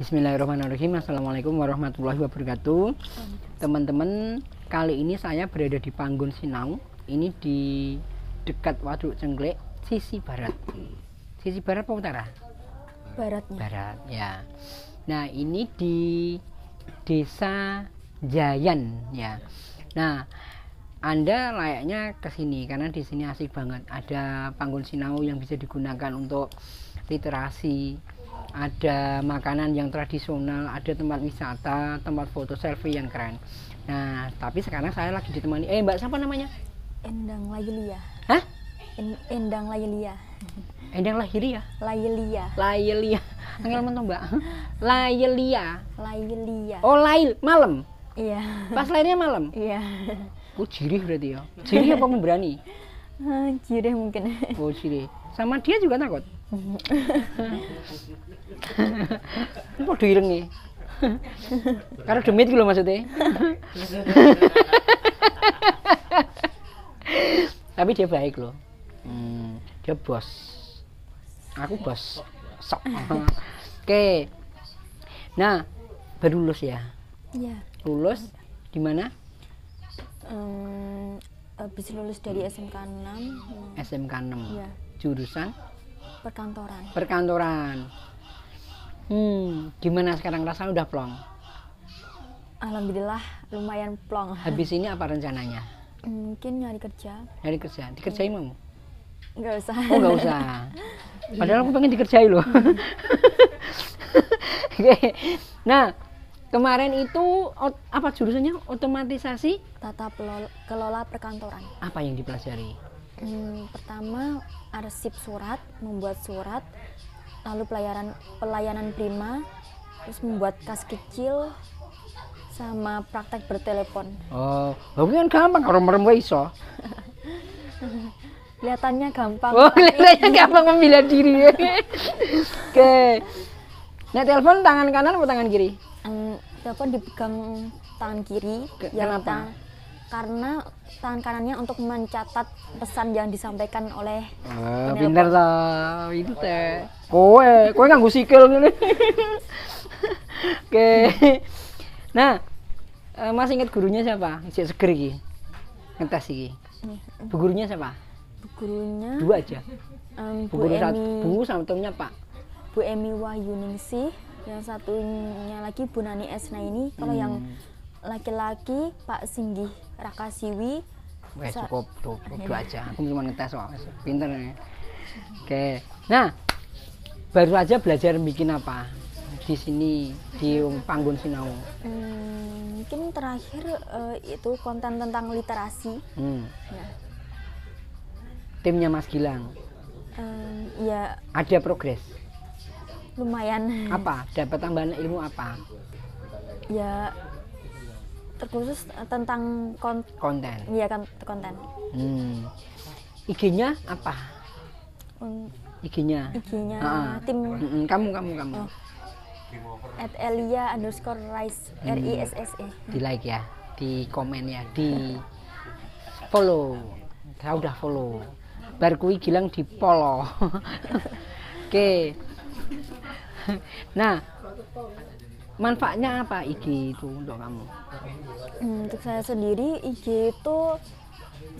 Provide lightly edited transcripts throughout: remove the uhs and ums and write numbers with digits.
Bismillahirrahmanirrahim. Assalamualaikum warahmatullahi wabarakatuh. Teman-teman, kali ini saya berada di Panggon Sinau. Ini di dekat Waduk Cengklek, sisi barat. Sisi barat apa utara? Baratnya. Barat, ya. Nah, ini di Desa Jayan, ya. Nah, Anda layaknya ke sini karena di sini asik banget. Ada Panggon Sinau yang bisa digunakan untuk literasi. Ada makanan yang tradisional, ada tempat wisata, tempat foto selfie yang keren. Nah, tapi sekarang saya lagi ditemani Mbak, siapa namanya? Endang Layelia. Hah? Endang Layelia. Endang Lahiria? Layelia. Layelia. Angel mentong, Mbak. Layelia. Layelia. Oh, lail malam. Iya. Pas lahirnya malam. Iya. Oh, jirih berarti ya. Jirih apa memberani? Jireh mungkin. Oh, jirih. Sama dia juga takut. Kok direng nih? Karena demit gitu maksudnya. Tapi dia baik loh. Dia bos. Aku bos. Sok. Oke. Nah, baru lulus ya? Iya. Lulus di mana? Habis lulus dari SMK 6. SMK 6. Iya. Jurusan Perkantoran. perkantoran. Gimana sekarang rasanya udah plong? Alhamdulillah lumayan plong. Habis ini apa rencananya? Mungkin nyari kerja. Nyari kerja. Dikerjain mau? Nggak usah. Oh, nggak usah. Padahal aku pengen dikerjain loh. Oke. Nah, kemarin itu apa jurusannya? Otomatisasi Tata kelola perkantoran. apa yang dipelajari? Pertama arsip surat, membuat surat, lalu pelayanan prima, terus membuat kas kecil, sama praktek bertelepon. Oh, kan gampang kalau merem iso. Kelihatannya gampang. Oh, kelihatannya gampang membela diri. Oke. Nah, telepon tangan kanan atau tangan kiri? Telepon dipegang tangan kiri. Kenapa? Karena tangan kanannya untuk mencatat pesan yang disampaikan oleh pinter toh. Itu teh. Kowe nganggo sikil ngene. Oke. Nah, Mas ingat gurunya siapa? Cek seger iki. Ngetes iki. Bu gurunya siapa? Bu gurunya Dua aja. Bu Bu guru Emi, satu satunya Pak. Bu Emi Wahyuningsih, yang satunya lagi Bu Nani Esnaini. Kalau yang laki-laki Pak Singgih Rakasiwi. Wes cukup dua aja. Aku cuma ngetes kok. Pinter nih. Oke. Nah, baru aja belajar bikin apa di sini di Panggon Sinau. Mungkin terakhir itu konten tentang literasi. Ya. Timnya Mas Gilang. Ya. Ada progres. Lumayan. Apa? Dapat tambahan ilmu apa? Ya, terkhusus tentang konten. Iya kan, konten. IG-nya apa? IG-nya tim. Kamu. @elia_rise RISSE. Di like ya, di komen ya, di follow. Saya udah follow. Bar kuwi Gilang di follow. Oke. Nah, manfaatnya apa IG itu untuk kamu? Untuk saya sendiri IG itu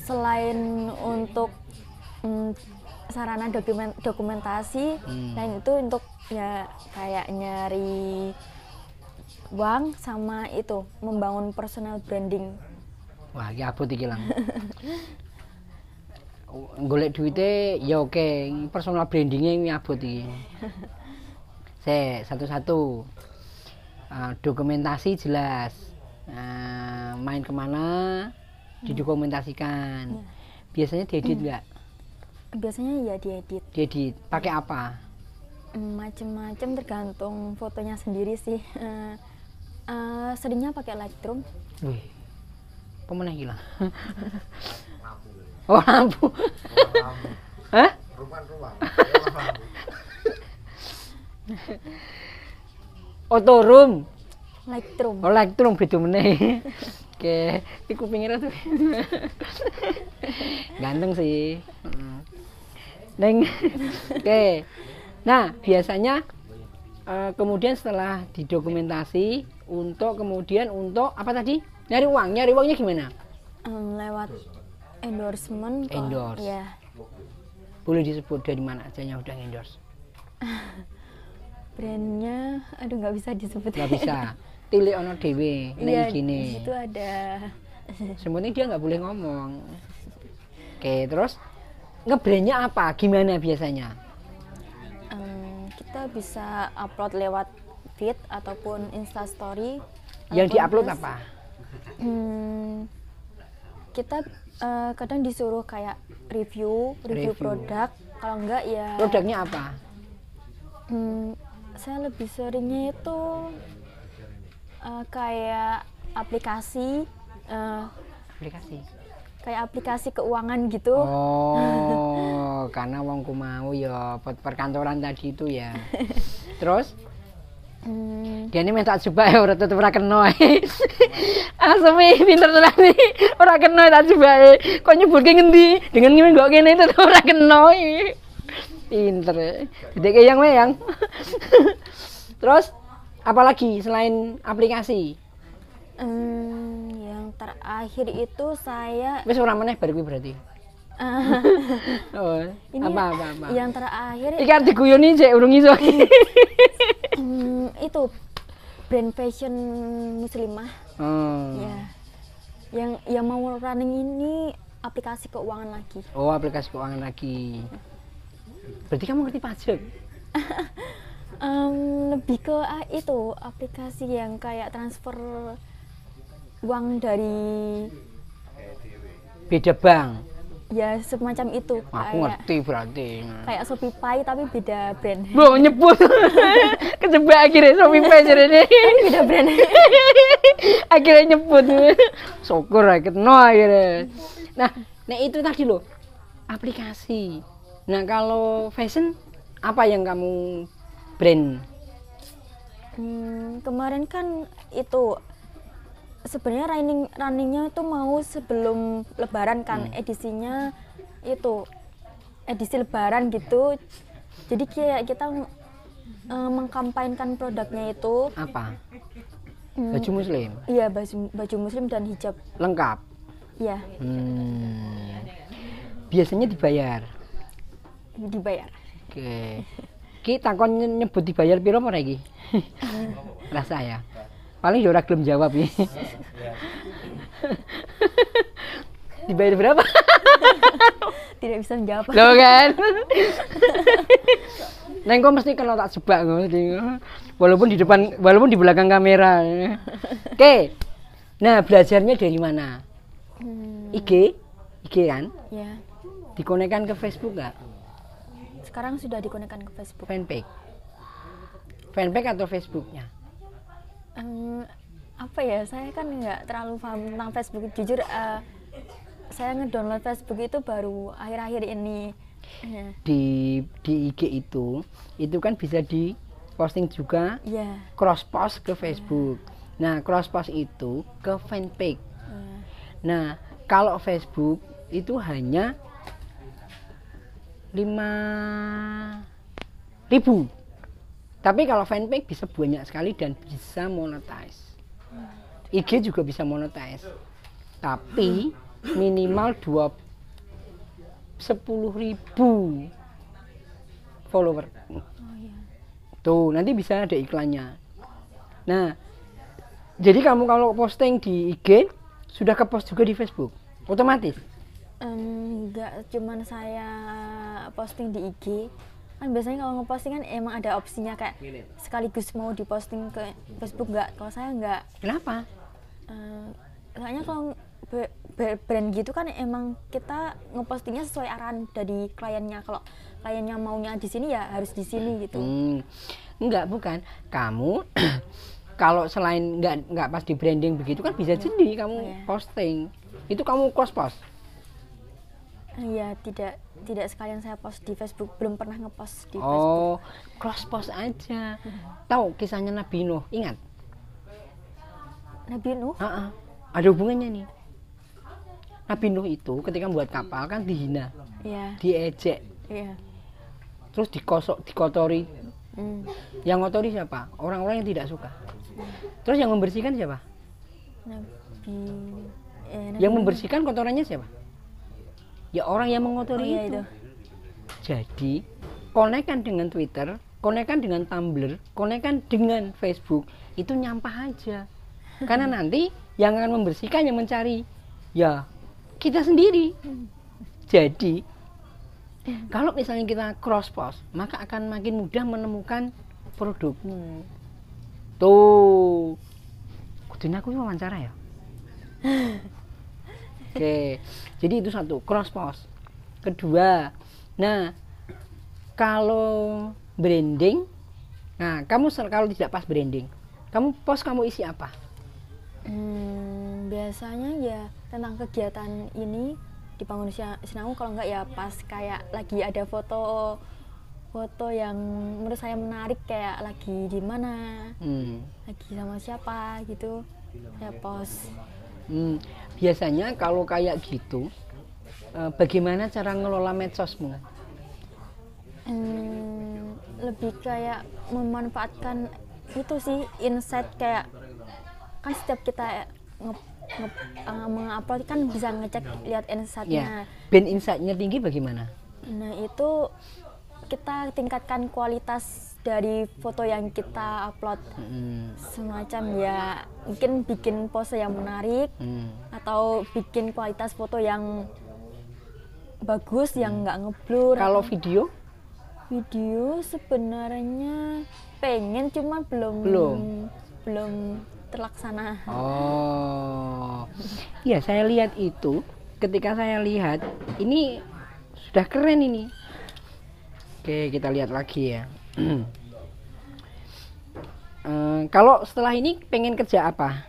selain untuk sarana dokumentasi, dan itu untuk ya kayak nyari uang sama itu membangun personal branding. Wah, iki abot iki Lang. Golek duitnya ya oke, personal brandingnya ini abot iki. Satu-satu. Dokumentasi jelas. Main kemana didokumentasikan. Biasanya diedit nggak? Biasanya ya diedit. Diedit pakai apa? Macem-macem tergantung fotonya sendiri sih. Seringnya pakai Lightroom. Wih, pemenang hilang. Oh, lampu. Hah? Otorum. Lightroom. Oh, Lightroom beda meneh. Oke, iku pinggirnya tuh. Ganteng sih. Neng. Oke. Nah, biasanya kemudian setelah didokumentasi kemudian untuk apa tadi? Nyari uangnya gimana? Lewat endorsement. Endorse. Ya. Boleh disebut dari mana aja yang udah endorse? Brandnya, aduh nggak bisa disebut. Nggak bisa. Tilik ono dewe, Iya, nek gini. di situ ada. Sebenarnya dia nggak boleh ngomong. Oke, terus ngebrandnya apa? Gimana biasanya? Kita bisa upload lewat feed ataupun instastory. Yang ataupun diupload post. apa? Kita kadang disuruh kayak review Review. produk. Kalau enggak ya. Produknya apa? Saya lebih seringnya itu kayak aplikasi. Aplikasi. Kayak aplikasi keuangan gitu. Oh, karena wongku mau ya perkantoran tadi itu ya. Terus dia ini minta coba ya, tetep ora kena. Asemi pinter tenan iki. Ora kena tak coba. Kok nyebutke ngendi? Dengan ngene kok kene tetep ora kena. Pinter. Dedek yang. Terus apalagi selain aplikasi? Yang terakhir itu saya Wis ora meneh bar kuwi berarti. Oh, ini apa. yang terakhir Iki arep diguyoni cek urung iso. itu brand fashion muslimah. Ya. Yang mau running ini aplikasi keuangan lagi. Oh, aplikasi keuangan lagi. Berarti kamu ngerti pajak? Lebih ke itu aplikasi yang kayak transfer uang dari Beda bank. ya semacam itu. Aku ngerti berarti. Kayak Shopee tapi beda brand. Bo nyebut. Kejebak akhirnya Shopee Pay jarene. Beda brand. Akhirnya nyebut. Syukur ae kena akhirnya. Nah, itu tadi loh. Aplikasi. Nah, kalau fashion apa yang kamu brand? Kemarin kan itu sebenarnya runningnya itu mau sebelum Lebaran kan, edisinya itu edisi Lebaran gitu. Jadi kayak kita mengkampanyekan produknya itu Apa? Baju muslim. iya baju muslim dan hijab Lengkap. ya Biasanya dibayar. Oke. Ki takon nyebut dibayar piro apa iki? Rasa ya. Paling ya ora gelem jawab ya. Dibayar berapa? tidak bisa menjawab. Loh kan. Neng kok mesti kena tak jebak mesti. Walaupun di belakang kamera. Oke. Nah, belajarnya dari mana? IG kan? Ya, Dikonekkan ke Facebook enggak? sekarang sudah dikonekkan ke Facebook. Fanpage atau Facebooknya? Apa ya, saya kan nggak terlalu paham tentang Facebook, jujur. Saya ngedownload Facebook itu baru akhir-akhir ini. Di IG itu kan bisa di posting juga, Ya. cross post ke Facebook. Nah, cross post itu ke fanpage. Nah, kalau Facebook itu hanya 5.000. Tapi kalau fanpage bisa banyak sekali dan bisa monetize. IG juga bisa monetize. Tapi minimal 10.000 follower. Tuh, nanti bisa ada iklannya. Nah, jadi kamu kalau posting di IG sudah ke-post juga di Facebook. Otomatis. Enggak, cuman saya posting di IG. Kan biasanya kalau ngeposting kan emang ada opsinya kayak sekaligus mau diposting ke Facebook enggak. Kalau saya enggak. Kenapa? Soalnya kalau brand gitu kan emang kita ngepostingnya sesuai arahan dari kliennya. Kalau kliennya maunya di sini ya harus di sini gitu. Enggak, bukan. Kamu kalau selain enggak pas di branding begitu kan bisa jadi kamu posting. Itu kamu cross post. Iya, tidak sekalian saya post di Facebook, belum pernah ngepost di Facebook. Oh, cross post aja. Tahu kisahnya Nabi Nuh, ingat? Nabi Nuh? Ada hubungannya nih. Nabi Nuh itu ketika buat kapal kan dihina, Iya. diejek, Iya. terus dikotori Yang ngotori siapa? Orang-orang yang tidak suka. Terus yang membersihkan siapa? Nabi, Yang membersihkan kotorannya siapa? Ya orang yang mengotori iya itu. Jadi konekkan dengan Twitter, konekkan dengan Tumblr, konekkan dengan Facebook, itu nyampah aja. Karena nanti yang akan membersihkan, yang mencari, ya kita sendiri. Jadi kalau misalnya kita cross post, maka akan makin mudah menemukan produkmu. Tuh, kudunya aku wawancara ya. Oke, jadi itu satu, cross post. Kedua, nah kalau branding, nah kamu kalau tidak pas branding, kamu post kamu isi apa? Biasanya ya tentang kegiatan ini di Bangun Sinau, kalau enggak ya pas kayak lagi ada foto yang menurut saya menarik, kayak lagi di mana, lagi sama siapa gitu, saya post. Biasanya kalau kayak gitu, bagaimana cara ngelola medsosmu? Lebih kayak memanfaatkan itu sih, insight, kayak kan setiap kita mengupload kan bisa ngecek lihat insight-nya. Ben insight-nya tinggi bagaimana? Nah itu kita tingkatkan kualitas dari foto yang kita upload, semacam ya mungkin bikin pose yang menarik, atau bikin kualitas foto yang bagus, yang nggak ngeblur. Kalau video sebenarnya pengen, cuma belum terlaksana. Oh, ya saya lihat itu. Ketika saya lihat ini sudah keren ini. Oke, kita lihat lagi ya. Kalau setelah ini pengen kerja apa?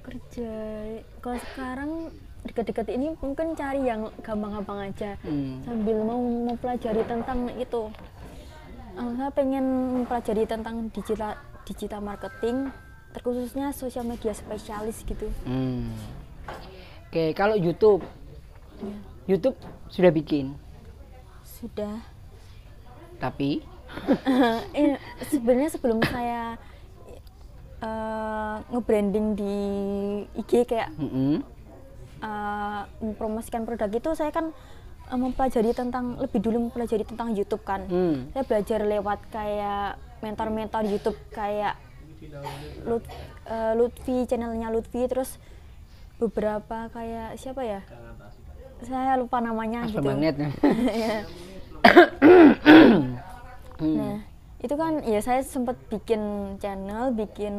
Kerja kalau sekarang dekat-dekat ini mungkin cari yang gampang-gampang aja, sambil mau mempelajari tentang itu. Saya pengen mempelajari tentang digital marketing, terkhususnya sosial media spesialis gitu. Oke, kalau YouTube, YouTube sudah bikin? Sudah. Tapi sebenarnya sebelum saya nge-branding di IG kayak mempromosikan produk itu, saya kan lebih dulu mempelajari tentang YouTube kan. Saya belajar lewat kayak mentor-mentor YouTube kayak Lutfi, channelnya Lutfi, terus beberapa kayak siapa ya? Saya lupa namanya gitu. Ya. Nah, itu kan ya saya sempat bikin channel, bikin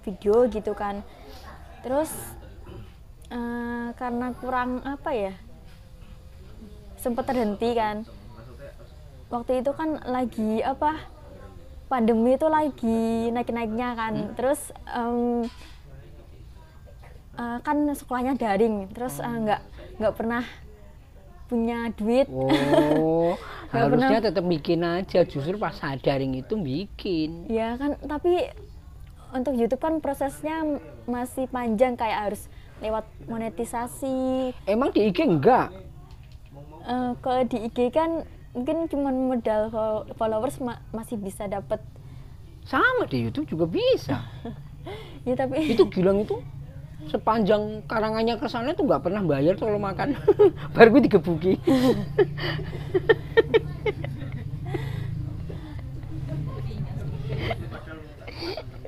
video gitu kan. Terus karena kurang sempat terhenti kan. Waktu itu kan lagi pandemi itu lagi naik-naiknya kan. Terus kan sekolahnya daring, terus nggak pernah punya duit. Harusnya tetap bikin aja, justru pas daring itu bikin. Ya kan, tapi untuk YouTube kan prosesnya masih panjang, kayak harus lewat monetisasi. Emang di IG enggak? Kalau di IG kan mungkin cuma modal followers masih bisa dapat. Sama di YouTube juga bisa. Ya tapi itu Gilang itu sepanjang karangannya ke sana tuh nggak pernah bayar kalau makan. Baru gue digebuki.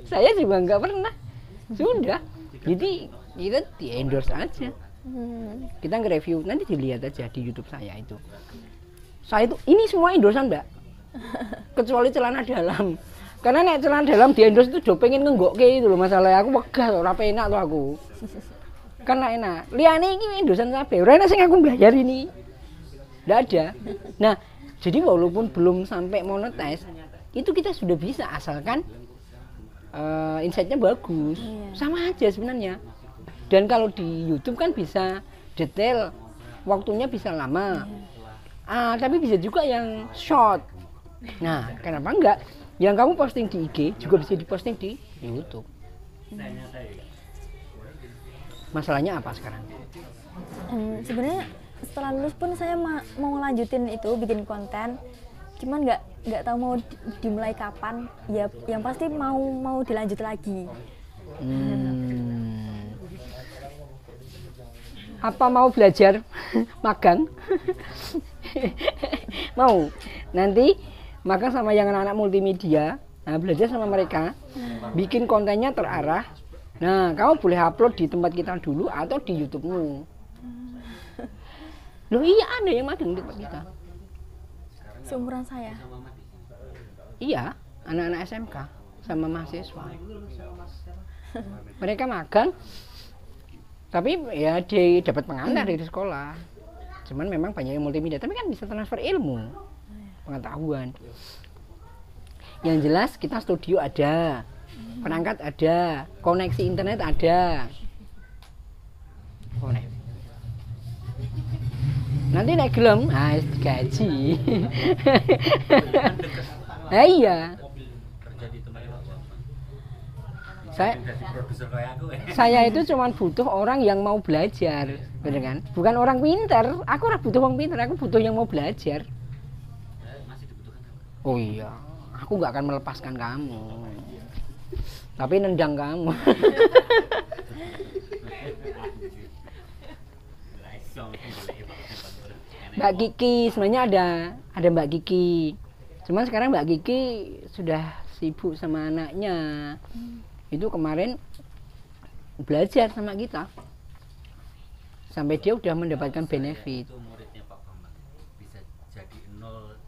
Saya juga nggak pernah. Sudah. Jadi kita di endorse aja. Kita nge-review, nanti dilihat aja di YouTube saya itu. Saya itu ini semua endorsean, Mbak. Kecuali celana dalam. Karena nek celana dalam di endorse itu jo pengen ngenggokke itu loh masalahnya. Aku wegah ora penak tuh aku. Kan enak. Liyane iki endorsean kabeh. Ora enak sing aku bayar ini. Nggak ada. Nah, jadi walaupun belum sampai monetize, itu kita sudah bisa asalkan insight-nya bagus. Sama aja sebenarnya. Dan kalau di YouTube kan bisa detail, waktunya bisa lama. Tapi bisa juga yang short. Nah, kenapa enggak? Yang kamu posting di IG juga bisa diposting di YouTube. Masalahnya apa sekarang? Sebenarnya setelah lulus pun saya mau lanjutin itu, bikin konten. cuman nggak tahu mau dimulai kapan. Ya yang pasti mau dilanjut lagi. Apa mau belajar magang? Mau nanti magang sama yang anak-anak multimedia. Nah, belajar sama mereka, bikin kontennya terarah. Nah, kamu boleh upload di tempat kita dulu atau di YouTube-mu. Loh iya, ada yang magang di tempat kita. Seumuran saya. Iya, anak-anak SMK sama mahasiswa. Mereka magang, tapi ya dia dapat pengantar dari sekolah. Cuman memang banyak yang multimedia, tapi kan bisa transfer ilmu, pengetahuan. Yang jelas kita studio ada, perangkat ada, koneksi internet ada. Nanti naik gelem, gaji. Iya. Saya itu cuma butuh orang yang mau belajar, bener kan? Bukan orang pintar. Aku ora butuh orang pintar, aku butuh yang mau belajar. Oh iya, aku nggak akan melepaskan kamu, tapi nendang kamu. Mbak Kiki, sebenarnya ada Mbak Kiki. Cuman sekarang Mbak Kiki sudah sibuk sama anaknya. Itu kemarin belajar sama kita. Sampai dia udah mendapatkan benefit. Itu muridnya Pak Bambang. Bisa jadi nol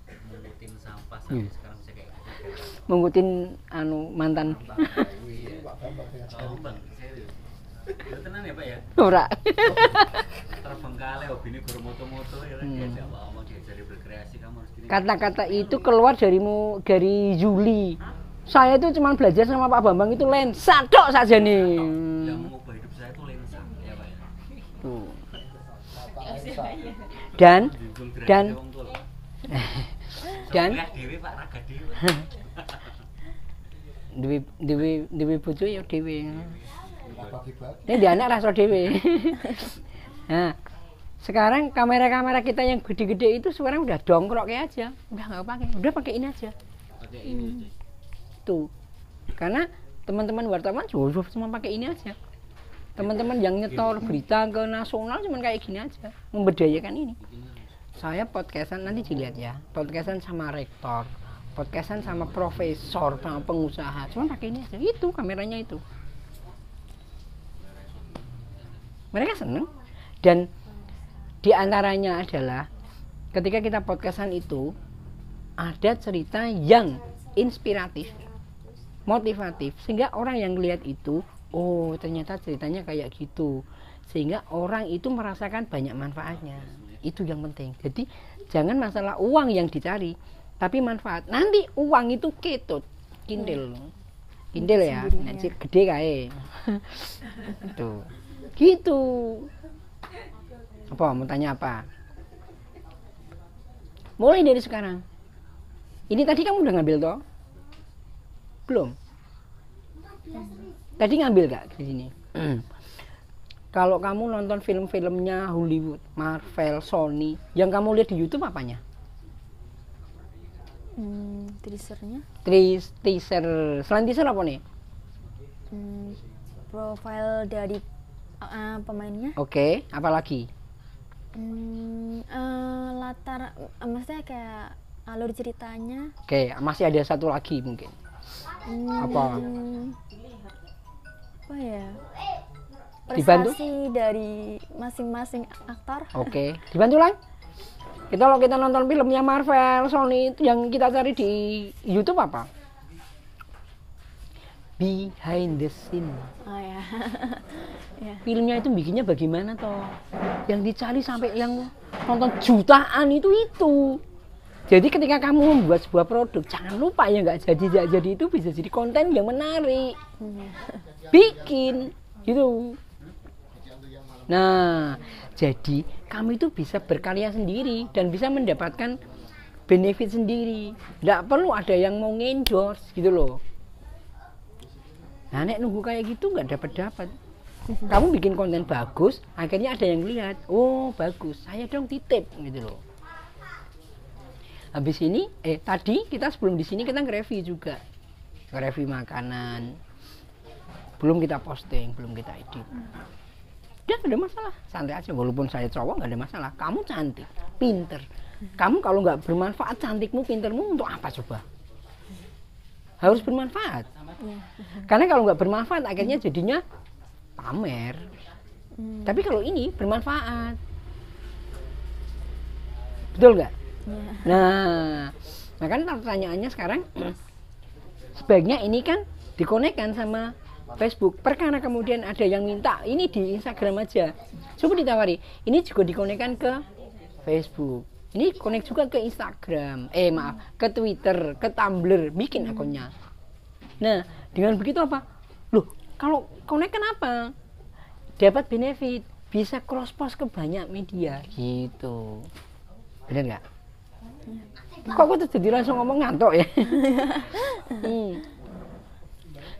mengutin sampah sampai sekarang bisa kayak gitu. Mengutin mantan. Oh, Bang, serius. Itu tenang ya, Pak ya? Ora. Terbengkalai hobine guru moto-moto ya diajak ngomong diajari berkreasi kamu harus gini. Kata-kata itu keluar dari Juli. Saya itu cuma belajar sama Pak Bambang itu lensa tok saja nih. Yang mengubah hidup saya itu lensa ya, Pak ya. Tuh. Dan Dewi Pak Raga Dewi. Dewi bojo ya Dewi. Ini dia anak rasa Dewi. Nah, sekarang kamera-kamera kita yang gede-gede itu sekarang udah dongkrok kayak aja, udah nggak pakai, udah pakai ini aja. Pakai ini. Tuh, karena teman-teman wartawan juga cuma pakai ini aja. Teman-teman yang nyetor berita ke nasional cuma kayak gini aja, memberdayakan ini. Saya podcastan nanti dilihat ya, podcastan sama rektor, podcastan sama profesor, sama pengusaha, cuma pakai ini aja. Itu kameranya itu. Mereka seneng. Dan diantaranya adalah ketika kita podcastan itu ada cerita yang inspiratif, motivatif, sehingga orang yang lihat itu, oh ternyata ceritanya kayak gitu, sehingga orang itu merasakan banyak manfaatnya. Itu yang penting. Jadi jangan masalah uang yang dicari, tapi manfaat. Nanti uang itu ketut, kindel ya, gede kayak tuh, gitu. Apa? Mau tanya apa? Mulai dari sekarang. Ini tadi kamu udah ngambil toh? Belum? Tadi ngambil gak di sini? Kalau kamu nonton film-filmnya Hollywood, Marvel, Sony, yang kamu lihat di YouTube apanya? Teasernya. Teaser. Selain teaser apa nih? Profil dari pemainnya. Oke, apa lagi? Latar, maksudnya kayak alur ceritanya. Oke, masih ada satu lagi mungkin. Apa? Apa ya? Dibantu? Prestasi dari masing-masing aktor. Oke, dibantu lah. Kalau kita nonton filmnya Marvel, Sony, itu yang kita cari di YouTube apa? Behind the scene. Oh ya. Ya. Filmnya itu bikinnya bagaimana toh? Yang dicari sampai yang nonton jutaan itu. Jadi ketika kamu membuat sebuah produk, jangan lupa ya nggak jadi itu bisa jadi konten yang menarik. Bikin gitu. Nah, jadi kamu itu bisa berkarya sendiri dan bisa mendapatkan benefit sendiri. Nggak perlu ada yang mau endorse gitu loh. Nah, nek nunggu kayak gitu nggak dapat. Kamu bikin konten bagus, akhirnya ada yang lihat, oh bagus, saya dong titip gitu loh. habis ini tadi kita sebelum di sini kita nge-review juga, nge-review makanan, belum kita posting, belum kita edit. Udah gak ada masalah, santai aja. Walaupun saya cowok gak ada masalah. Kamu cantik, pinter. Kamu kalau nggak bermanfaat cantikmu, pintermu untuk apa coba? Harus bermanfaat. Karena kalau nggak bermanfaat akhirnya jadinya pamer. Tapi kalau ini bermanfaat, betul nggak? Nah, makanya pertanyaannya sekarang sebaiknya ini kan dikonekkan sama Facebook. Perkara kemudian ada yang minta ini di Instagram aja, coba ditawari. Ini juga dikonekkan ke Facebook. Ini connect juga ke Instagram, ke Twitter, ke Tumblr, bikin akunnya. Nah, dengan begitu apa? Loh, kalau connect kenapa? Dapat benefit, bisa cross post ke banyak media, gitu. Benar nggak? Kok aku tuh jadi langsung ngomong ngantuk ya?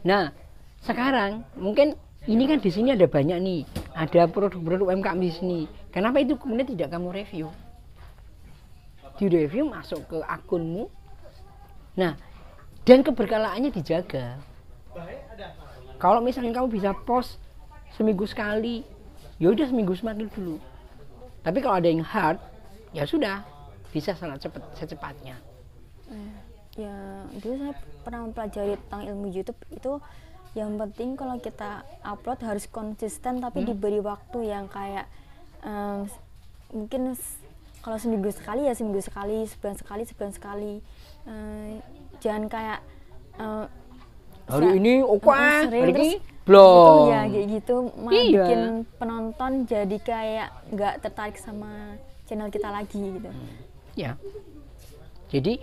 Nah, sekarang mungkin ini kan di sini ada banyak nih, ada produk-produk UMKM di sini. Kenapa itu kemudian tidak kamu review? Di review masuk ke akunmu. Nah, dan keberkalaannya dijaga. Kalau misalnya kamu bisa post seminggu sekali, ya udah seminggu sekali dulu. Tapi kalau ada yang hard, ya sudah, bisa sangat cepat secepatnya. Ya, dulu saya pernah mempelajari tentang ilmu YouTube itu, yang penting kalau kita upload harus konsisten, tapi diberi waktu yang kayak mungkin kalau seminggu sekali ya seminggu sekali, sebulan sekali. Jangan kayak hari ini hari ini belum. Gitu ya, kayak gitu malah Iya. bikin penonton jadi kayak nggak tertarik sama channel kita lagi gitu. Ya. Jadi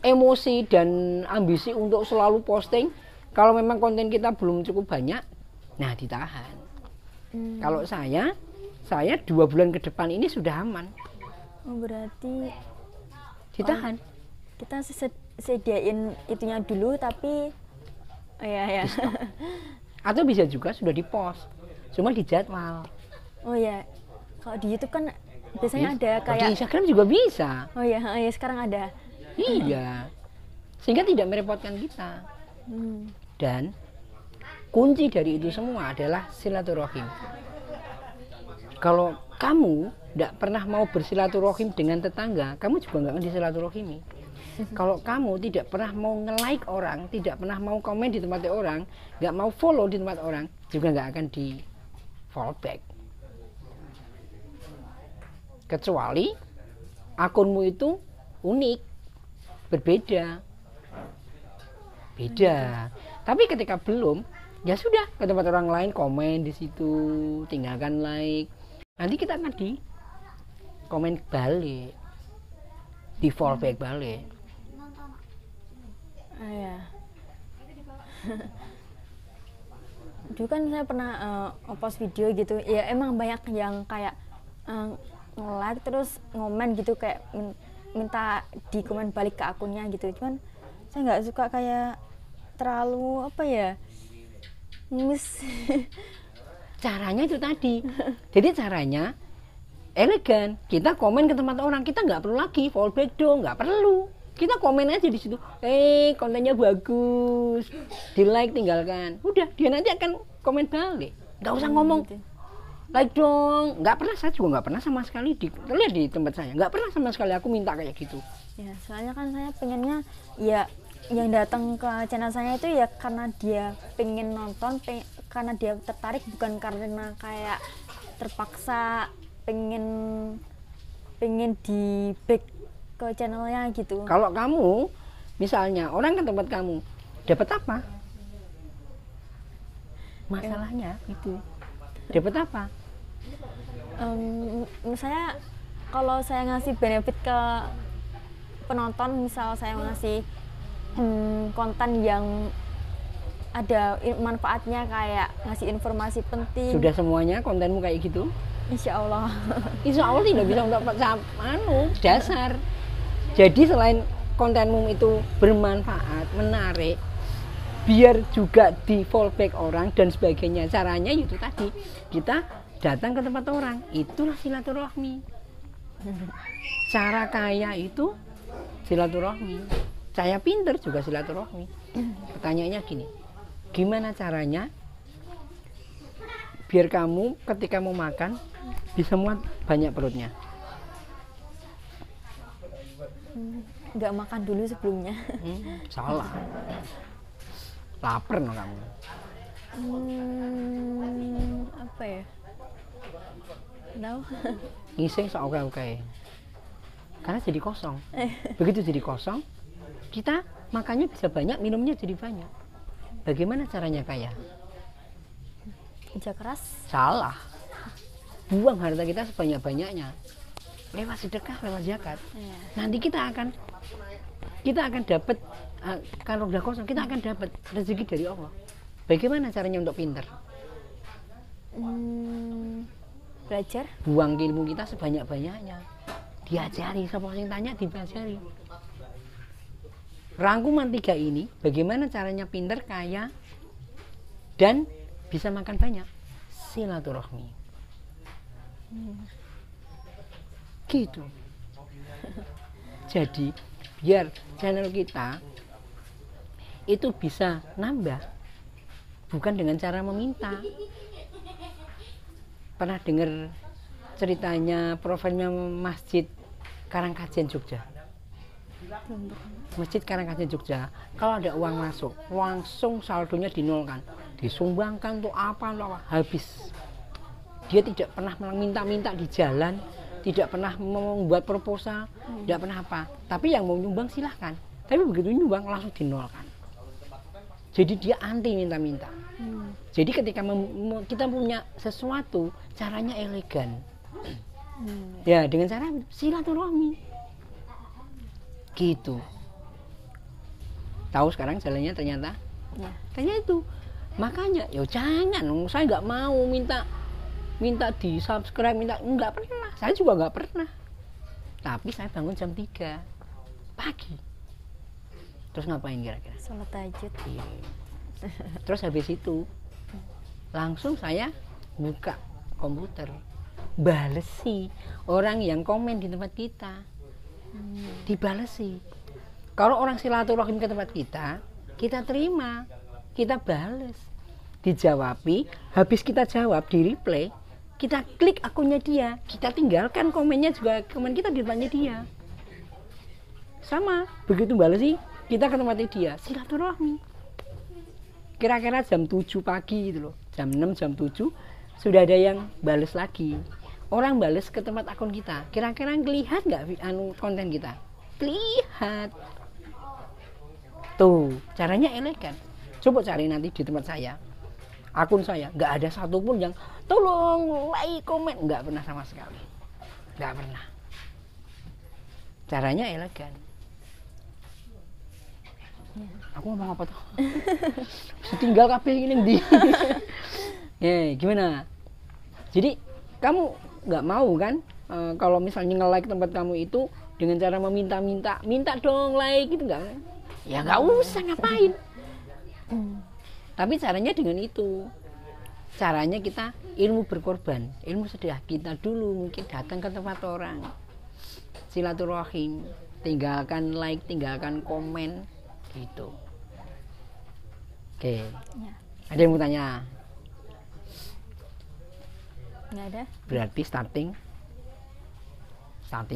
emosi dan ambisi untuk selalu posting, kalau memang konten kita belum cukup banyak, nah ditahan. Kalau saya 2 bulan ke depan ini sudah aman. Oh, berarti Ditahan. kita sediain itunya dulu, tapi ya. Atau bisa juga sudah di-post, cuma di jadwal. Oh ya, kalau di YouTube kan biasanya ada Di kayak Instagram juga bisa. oh ya sekarang ada. Iya. Sehingga tidak merepotkan kita. Dan kunci dari itu semua adalah silaturahim. Kalau kamu tidak pernah mau bersilaturahim dengan tetangga, kamu juga nggak akan disilaturahimi. Kalau kamu tidak pernah mau nge-like orang, tidak pernah mau komen di tempat orang, nggak mau follow di tempat orang, juga nggak akan di follow back. Kecuali akunmu itu unik, berbeda, beda. Tapi ketika belum, ya sudah, ke tempat orang lain komen di situ, tinggalkan like. Nanti kita akan di komen balik, di follow back balik. Ya. Dulu kan saya pernah post video gitu, ya emang banyak yang kayak nge-like terus ngomen gitu, kayak minta di komen balik ke akunnya gitu. Cuman saya nggak suka kayak terlalu apa ya, Caranya itu tadi. Jadi caranya elegan. Kita komen ke tempat orang, kita nggak perlu lagi follow back dong, nggak perlu. Kita komen aja di situ. Kontennya bagus, di like, tinggalkan. Udah, dia nanti akan komen balik. Nggak usah ngomong like dong. Nggak pernah, saya juga nggak pernah sama sekali lihat di tempat saya. Nggak pernah sama sekali aku minta kayak gitu. Ya, soalnya kan saya pengennya ya yang datang ke channel saya itu ya karena dia pengen nonton, karena dia tertarik, bukan karena kayak terpaksa pengen di back ke channelnya gitu. Kalau kamu misalnya orang ke tempat kamu dapat apa? Masalahnya itu dapat apa? Misalnya kalau saya ngasih benefit ke penonton, misal saya ngasih konten yang ada manfaatnya, kayak ngasih informasi penting. Sudah semuanya kontenmu kayak gitu? Insya Allah. Insya Allah tidak bisa untuk dasar. Jadi selain kontenmu itu bermanfaat, menarik, biar juga di follow back orang dan sebagainya. Caranya itu tadi, kita datang ke tempat orang, itulah silaturahmi. Cara kaya itu silaturahmi. Saya pinter juga silaturahmi. Pertanyaannya gini, gimana caranya biar kamu ketika mau makan bisa muat banyak perutnya? Nggak makan dulu sebelumnya. Salah. Laper no kamu. Apa ya? Tahu? Ngising oke. Karena jadi kosong. Begitu jadi kosong, kita makannya bisa banyak, minumnya jadi banyak. Bagaimana caranya kaya? Kerja keras. Salah. Buang harta kita sebanyak-banyaknya. Lewat sedekah, lewat zakat. Iya. Nanti kita akan dapat, kalau udah kosong kita akan dapat rezeki dari Allah. Bagaimana caranya untuk pinter? Belajar. Buang ilmu kita sebanyak-banyaknya. Diajari, siapa yang tanya dipelajari. Rangkuman 3 ini, bagaimana caranya pinter, kaya, dan bisa makan banyak? Silaturahmi. Gitu. Jadi biar channel kita itu bisa nambah, bukan dengan cara meminta. Pernah dengar ceritanya profilnya Masjid Karangkajen Jogja? Masjid Karangkajen Jogja, kalau ada uang masuk langsung saldonya dinolkan, disumbangkan tuh apa habis. Dia tidak pernah minta-minta di jalan, tidak pernah membuat proposal, tidak pernah apa. Tapi yang mau nyumbang silahkan. Tapi begitu nyumbang langsung dinolkan. Jadi dia anti minta-minta. Jadi ketika kita punya sesuatu, caranya elegan. Ya dengan cara silaturahmi. Gitu. Tahu sekarang jalannya ternyata? Ya. Ternyata itu. Makanya, ya jangan. Saya nggak mau minta di subscribe, nggak pernah. Saya juga nggak pernah. Tapi saya bangun jam 3 pagi. Terus ngapain kira-kira? Sholat tahajud. Iya. Terus habis itu langsung saya buka komputer, balesi orang yang komen di tempat kita, dibalesi. Kalau orang silaturahim ke tempat kita terima, kita bales, dijawabi. Habis kita jawab, di replay, kita klik akunnya dia, kita tinggalkan komennya juga, komen kita di tempatnya dia. Sama, begitu balesi, kita ke tempatnya dia, silaturahmi. Kira-kira jam 7 pagi gitu loh, jam 6, jam 7 sudah ada yang bales lagi. Orang bales ke tempat akun kita, kira-kira ngelihat nggak konten kita? Lihat. Tuh, caranya elegan. Coba cari nanti di tempat saya, akun saya, nggak ada satupun yang tolong like, komen, nggak pernah sama sekali, nggak pernah. Caranya elegan. Aku ngomong apa tuh? Tinggal kabeh ini di. Gimana? Jadi kamu nggak mau kan? Kalau misalnya nge-like tempat kamu itu dengan cara meminta-minta, minta dong like gitu nggak? Ya nggak usah, ngapain? Tapi caranya dengan itu. Caranya kita ilmu berkorban, ilmu sedekah kita dulu, mungkin datang ke tempat orang, silaturahim, tinggalkan like, tinggalkan komen, gitu. Oke. Ya. Ada yang mau tanya? Nggak ada. Berarti starting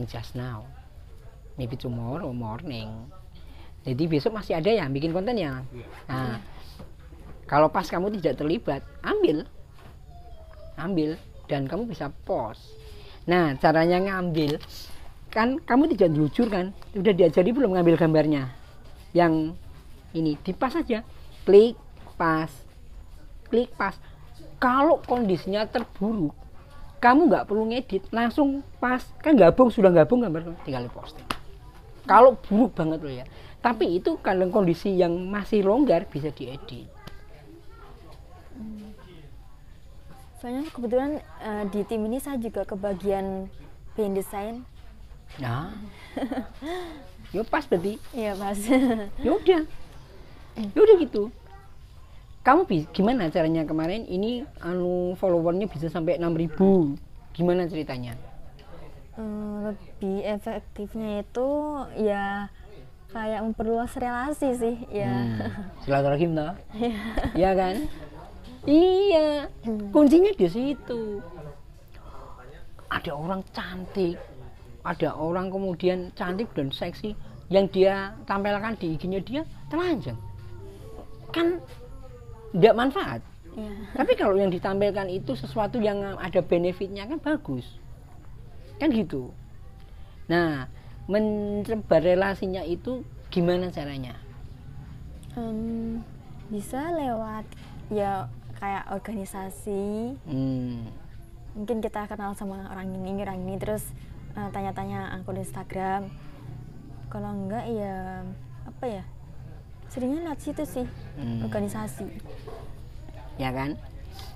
just now, maybe tomorrow morning. Jadi besok masih ada yang bikin konten ya. Nah, kalau pas kamu tidak terlibat, ambil dan kamu bisa post. Nah, caranya ngambil, kan kamu tidak jujur kan? Udah diajari belum ngambil gambarnya? Yang ini dipas aja, klik pas. Kalau kondisinya terburuk, kamu nggak perlu ngedit, langsung pas, kan sudah gabung gambar, tinggal posting. Kalau buruk banget loh ya. Tapi itu kalau kondisi yang masih longgar bisa diedit. Soalnya kebetulan di tim ini saya juga kebagian bikin desain. Nah, yo pas berarti. Iya Mas. Ya udah gitu. Kamu gimana caranya kemarin ini followernya bisa sampai 6.000? Gimana ceritanya? Lebih efektifnya itu ya kayak memperluas relasi sih ya. Silaturahim toh. Iya kan? Iya. Kuncinya di situ. Ada orang cantik, ada orang kemudian cantik dan seksi yang dia tampilkan di IG-nya dia telanjang. Kan tidak manfaat. Iya. Tapi kalau yang ditampilkan itu sesuatu yang ada benefitnya kan bagus. Kan gitu. Nah, mencebar relasinya itu gimana caranya? Bisa lewat ya kayak organisasi. Mungkin kita kenal sama orang ini terus tanya-tanya akun Instagram. Kalau enggak ya apa ya? Seringnya lewat situ sih, organisasi. Ya kan?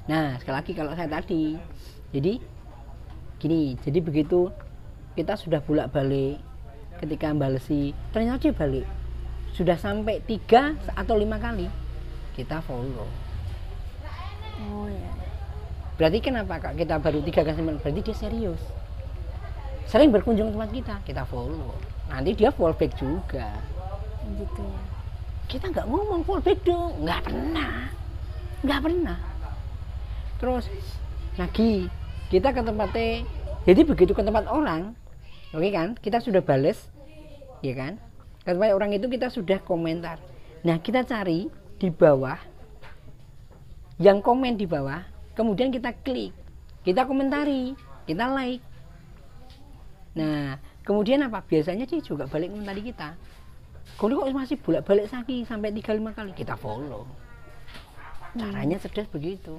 Nah, sekali lagi kalau saya tadi. Jadi gini, jadi begitu kita sudah bolak-balik ketika balesi, ternyata dia balik. Sudah sampai 3 atau 5 kali kita follow. Oh ya. Berarti kenapa Kak kita baru 3 kali? Berarti dia serius. Sering berkunjung ke tempat kita follow. Nanti dia follow back juga. Gitu ya. Kita nggak ngomong follow back dong, nggak pernah. Terus lagi kita ke tempatnya, jadi begitu ke tempat orang, oke kan? Kita sudah bales, ya kan? Ke tempat orang itu kita sudah komentar. Nah kita cari di bawah, yang komen di bawah. Kemudian kita klik, kita komentari, kita like. Nah, kemudian apa? Biasanya dia juga balik komentari kita. Kalau kok masih bolak-balik sampai 3-5 kali, kita follow. Caranya cerdas begitu.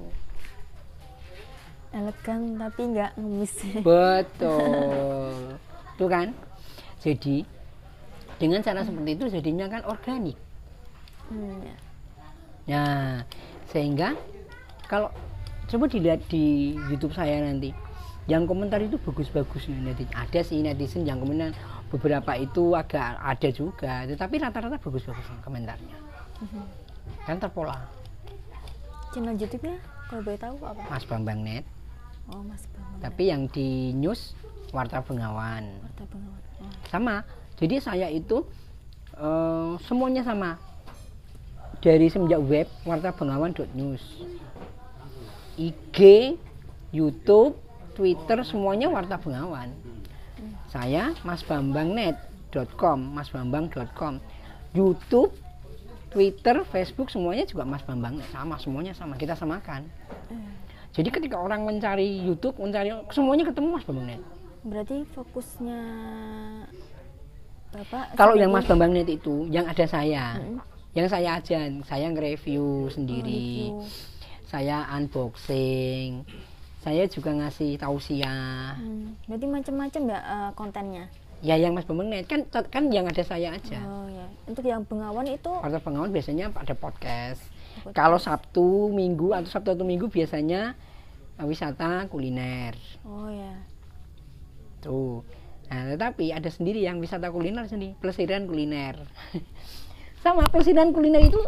Elegan tapi nggak ngemis. Betul. Tuh kan? Jadi, dengan cara seperti itu jadinya kan organik. Ya. Nah, sehingga kalau coba dilihat di YouTube saya nanti, yang komentar itu bagus-bagus nih. Ada sih netizen yang komentar, beberapa itu agak ada juga, tetapi rata-rata bagus-bagus komentarnya. Kan terpola. Channel YouTube-nya kalau boleh tahu apa? Mas Bambang Net. Oh, Mas Bambang. Tapi yang di news Warta Bengawan. Warta Bengawan. Oh. Sama. Jadi saya itu semuanya sama. Dari semenjak web wartabengawan.news, IG, YouTube, Twitter semuanya Warta Bengawan. Saya masbambangnet.com, masbambang.com. YouTube, Twitter, Facebook semuanya juga Mas Bambang Net, sama, semuanya sama, kita samakan. Jadi ketika orang mencari YouTube, mencari semuanya ketemu Mas Bambang Net. Berarti fokusnya Bapak kalau yang Mas Bambang Net itu yang ada saya. Yang saya aja, saya nge-review sendiri. Saya unboxing. Saya juga ngasih tausiah. Berarti macam-macam ya kontennya. Ya yang Mas Bambang Net kan yang ada saya aja. Oh ya. Untuk yang Bengawan itu Warta Bengawan biasanya ada podcast. Kalau Sabtu Minggu biasanya wisata kuliner. Oh ya. Tuh. Nah, tetapi ada sendiri yang wisata kuliner sendiri, pelesiran kuliner. Sama pelesiran kuliner itu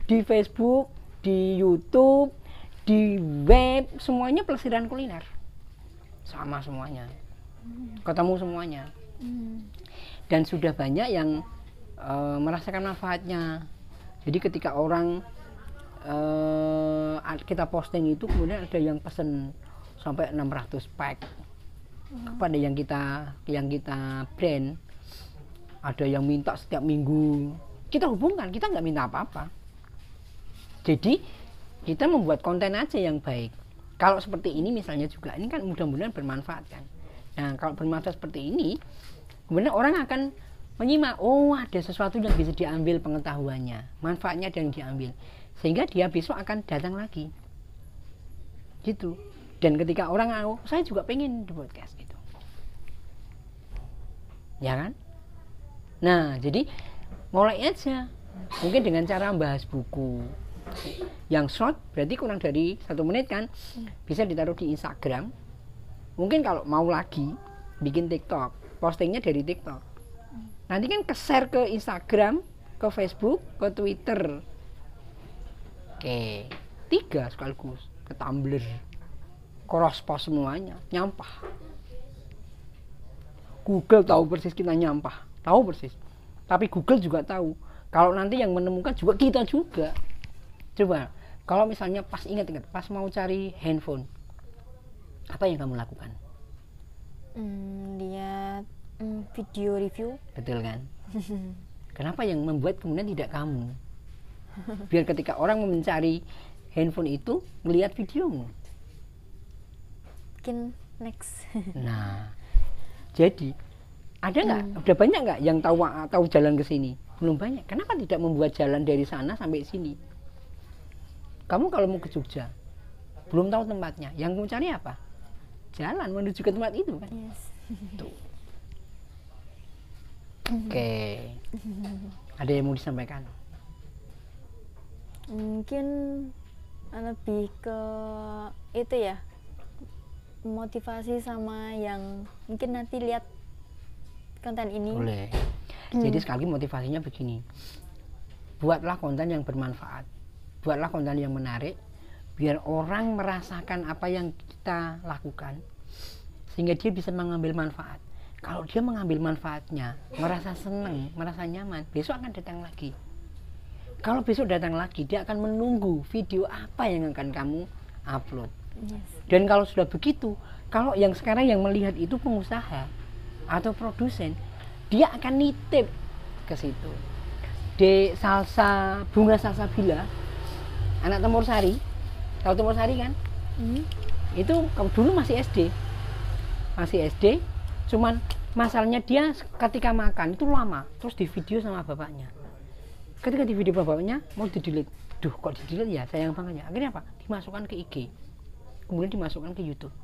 di Facebook, di YouTube, di web, semuanya pelesiran kuliner. Sama semuanya. Ketemu semuanya. Dan sudah banyak yang merasakan manfaatnya. Jadi ketika orang kita posting itu kemudian ada yang pesen sampai 600 pack kepada yang kita brand, ada yang minta setiap minggu. Kita hubungkan, kita nggak minta apa-apa. Jadi kita membuat konten aja yang baik. Kalau seperti ini misalnya juga, ini kan mudah-mudahan bermanfaat kan. Nah kalau bermanfaat seperti ini, kemudian orang akan menyimak, oh ada sesuatu yang bisa diambil pengetahuannya, manfaatnya ada yang diambil, sehingga dia besok akan datang lagi. Gitu. Dan ketika orang mau, saya juga pengen di podcast gitu. Ya kan? Nah, jadi mulai aja. Mungkin dengan cara membahas buku. Yang short berarti kurang dari 1 menit kan. Bisa ditaruh di Instagram. Mungkin kalau mau lagi bikin TikTok, postingnya dari TikTok. Nanti kan ke-share ke Instagram, ke Facebook, ke Twitter. Oke, 3 sekaligus. Ke Tumblr. Cross-post semuanya, nyampah. Google tahu persis kita nyampah, tahu persis. tapi Google juga tahu. Kalau nanti yang menemukan juga kita juga. Coba kalau misalnya pas ingat-ingat pas mau cari handphone, apa yang kamu lakukan? Lihat video review. Betul kan? Kenapa yang membuat kemudian tidak kamu? Biar ketika orang mau mencari handphone itu melihat videomu. Mungkin next. Nah, jadi ada nggak? Udah banyak nggak yang tahu jalan ke sini? Belum banyak. Kenapa tidak membuat jalan dari sana sampai sini? Kamu kalau mau ke Jogja, belum tahu tempatnya. Yang kamu cari apa? Jalan menuju ke tempat itu kan? Yes. Tuh. Oke. Ada yang mau disampaikan? Mungkin lebih ke itu ya, motivasi sama yang mungkin nanti lihat konten ini. Boleh. Jadi sekali lagi motivasinya begini. Buatlah konten yang bermanfaat. Buatlah konten yang menarik. Biar orang merasakan apa yang kita lakukan. Sehingga dia bisa mengambil manfaat. Kalau dia mengambil manfaatnya, merasa senang, merasa nyaman, besok akan datang lagi. Kalau besok datang lagi, dia akan menunggu video apa yang akan kamu upload. Yes. Dan kalau sudah begitu, kalau yang sekarang yang melihat itu pengusaha atau produsen, dia akan nitip ke situ. Di bunga salsabila, anak Temur Sari, tahu Temur Sari kan? Itu dulu masih SD, cuman masalahnya dia ketika makan itu lama, terus di video sama bapaknya. Ketika di video bapaknya mau di-delete, kok di-delete ya, sayang banget ya. Akhirnya apa? Dimasukkan ke IG, kemudian dimasukkan ke YouTube.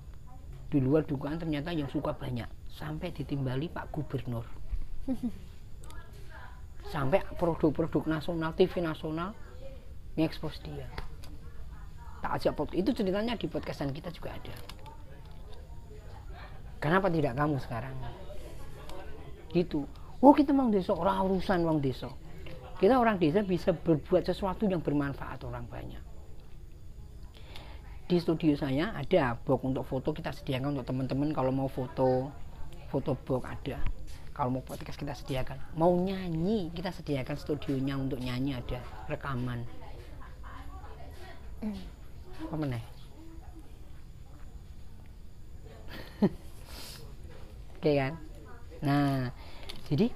Di luar dugaan ternyata yang suka banyak, sampai ditimbali Pak Gubernur. Sampai produk-produk nasional, TV nasional ngekspos dia. Tak ajak itu ceritanya di podcastan kita juga ada. Kenapa tidak kamu sekarang? Gitu. Oh, kita mau desa, orang urusan wong desa. Kita orang desa bisa berbuat sesuatu yang bermanfaat orang banyak. Di studio saya ada box untuk foto, kita sediakan untuk teman-teman kalau mau foto box ada. Kalau mau podcast kita sediakan. Mau nyanyi, kita sediakan studionya untuk nyanyi ada, rekaman. Apa meneh? Oke kan? Nah, jadi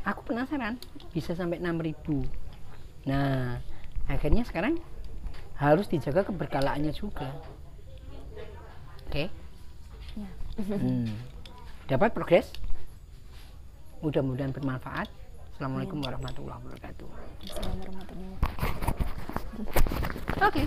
aku penasaran bisa sampai 6.000. Nah, akhirnya sekarang harus dijaga keberkalaannya juga. Oke? Ya. Dapat progres? Mudah-mudahan bermanfaat. Assalamualaikum warahmatullahi wabarakatuh. Assalamualaikum warahmatullahi wabarakatuh. Oke.